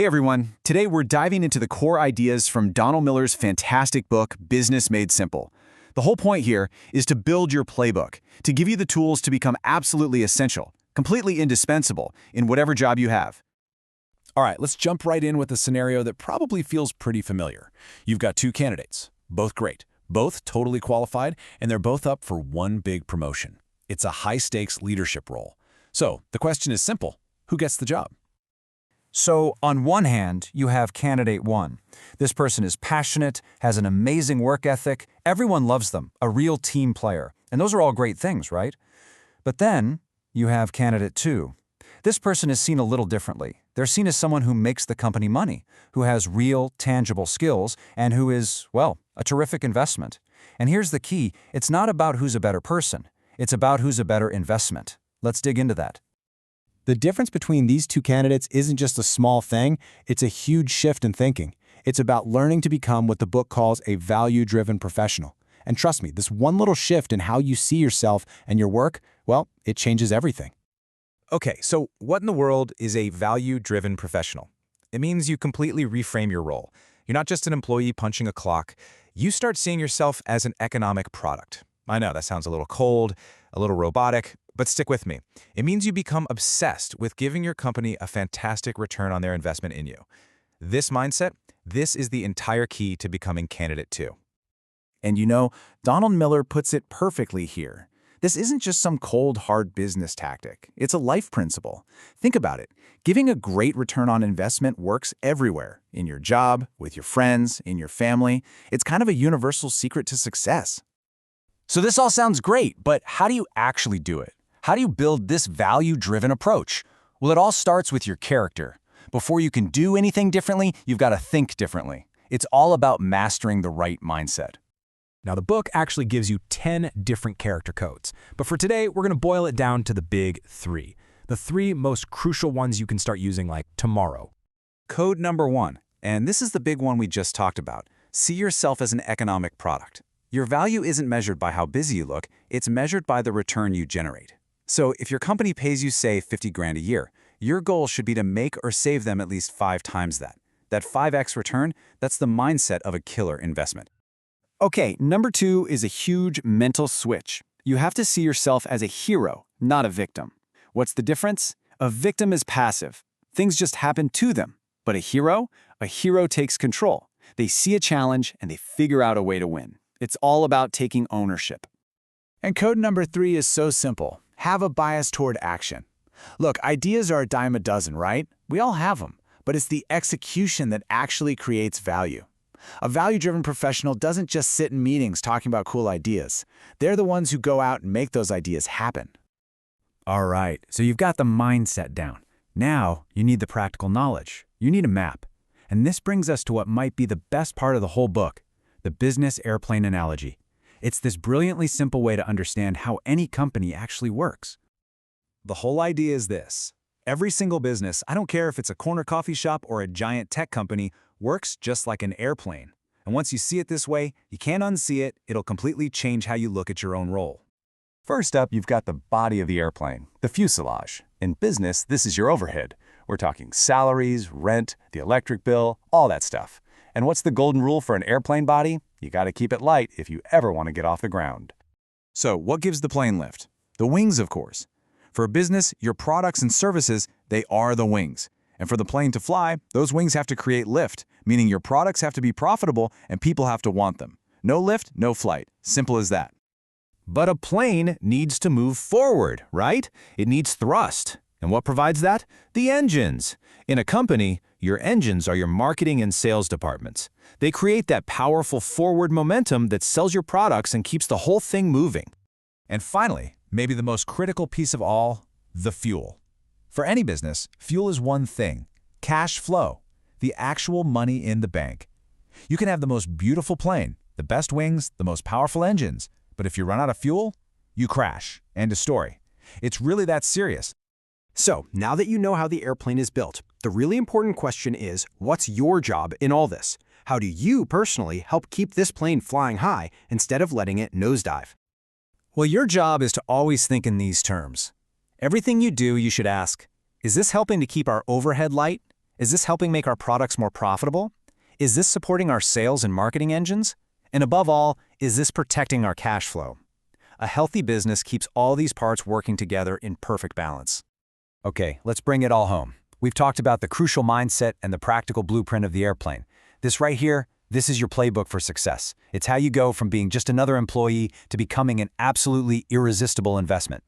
Hey everyone, today we're diving into the core ideas from Donald Miller's fantastic book, Business Made Simple. The whole point here is to build your playbook, to give you the tools to become absolutely essential, completely indispensable in whatever job you have. All right, let's jump right in with a scenario that probably feels pretty familiar. You've got two candidates, both great, both totally qualified, and they're both up for one big promotion. It's a high-stakes leadership role. So the question is simple: who gets the job? So, on one hand, you have candidate one. This person is passionate, has an amazing work ethic, everyone loves them, a real team player. And those are all great things, right? But then, you have candidate two. This person is seen a little differently. They're seen as someone who makes the company money, who has real, tangible skills, and who is, well, a terrific investment. And here's the key: it's not about who's a better person. It's about who's a better investment. Let's dig into that. The difference between these two candidates isn't just a small thing, it's a huge shift in thinking. It's about learning to become what the book calls a value-driven professional. And trust me, this one little shift in how you see yourself and your work, well, it changes everything. Okay, so what in the world is a value-driven professional? It means you completely reframe your role. You're not just an employee punching a clock. You start seeing yourself as an economic product. I know that sounds a little cold, a little robotic, but stick with me. It means you become obsessed with giving your company a fantastic return on their investment in you. This mindset, this is the entire key to becoming candidate two. And you know, Donald Miller puts it perfectly here. This isn't just some cold, hard business tactic. It's a life principle. Think about it. Giving a great return on investment works everywhere. In your job, with your friends, in your family. It's kind of a universal secret to success. So this all sounds great, but how do you actually do it? How do you build this value-driven approach? Well, it all starts with your character. Before you can do anything differently, you've got to think differently. It's all about mastering the right mindset. Now, the book actually gives you 10 different character codes, but for today, we're going to boil it down to the big three. The three most crucial ones you can start using like tomorrow. Code number one, and this is the big one we just talked about. See yourself as an economic product. Your value isn't measured by how busy you look, it's measured by the return you generate. So if your company pays you, say, 50 grand a year, your goal should be to make or save them at least 5 times that. That 5x return, that's the mindset of a killer investment. Okay, number 2 is a huge mental switch. You have to see yourself as a hero, not a victim. What's the difference? A victim is passive. Things just happen to them. But a hero takes control. They see a challenge and they figure out a way to win. It's all about taking ownership. And code number 3 is so simple. Have a bias toward action. Look, ideas are a dime a dozen, right? We all have them, but it's the execution that actually creates value. A value-driven professional doesn't just sit in meetings talking about cool ideas. They're the ones who go out and make those ideas happen. All right, so you've got the mindset down. Now, you need the practical knowledge. You need a map. And this brings us to what might be the best part of the whole book, the business airplane analogy. It's this brilliantly simple way to understand how any company actually works. The whole idea is this. Every single business, I don't care if it's a corner coffee shop or a giant tech company, works just like an airplane. And once you see it this way, you can't unsee it. It'll completely change how you look at your own role. First up, you've got the body of the airplane, the fuselage. In business, this is your overhead. We're talking salaries, rent, the electric bill, all that stuff. And what's the golden rule for an airplane body? You got to keep it light if you ever want to get off the ground. So what gives the plane lift? The wings, of course. For a business, your products and services, they are the wings. And for the plane to fly, those wings have to create lift, meaning your products have to be profitable and people have to want them. No lift, no flight. Simple as that. But a plane needs to move forward, right? It needs thrust. And what provides that? The engines. In a company, your engines are your marketing and sales departments. They create that powerful forward momentum that sells your products and keeps the whole thing moving. And finally, maybe the most critical piece of all, the fuel. For any business, fuel is one thing: cash flow, the actual money in the bank. You can have the most beautiful plane, the best wings, the most powerful engines, but if you run out of fuel, you crash. End of story. It's really that serious. So, now that you know how the airplane is built, the really important question is, what's your job in all this? How do you personally help keep this plane flying high instead of letting it nosedive? Well, your job is to always think in these terms. Everything you do, you should ask, is this helping to keep our overhead light? Is this helping make our products more profitable? Is this supporting our sales and marketing engines? And above all, is this protecting our cash flow? A healthy business keeps all these parts working together in perfect balance. Okay, let's bring it all home. We've talked about the crucial mindset and the practical blueprint of the airplane. This right here, this is your playbook for success. It's how you go from being just another employee to becoming an absolutely irresistible investment.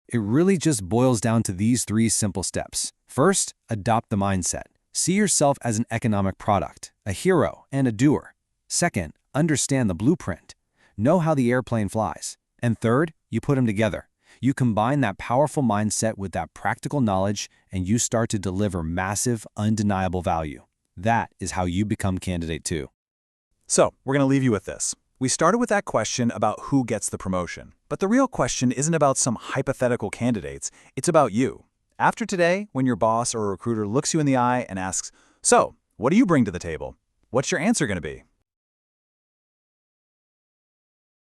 It really just boils down to these 3 simple steps. First, adopt the mindset. See yourself as an economic product, a hero, and a doer. Second, understand the blueprint. Know how the airplane flies. And third, you put them together. You combine that powerful mindset with that practical knowledge, and you start to deliver massive, undeniable value. That is how you become Candidate 2. So, we're going to leave you with this. We started with that question about who gets the promotion. But the real question isn't about some hypothetical candidates, it's about you. After today, when your boss or a recruiter looks you in the eye and asks, "So, what do you bring to the table?" What's your answer going to be?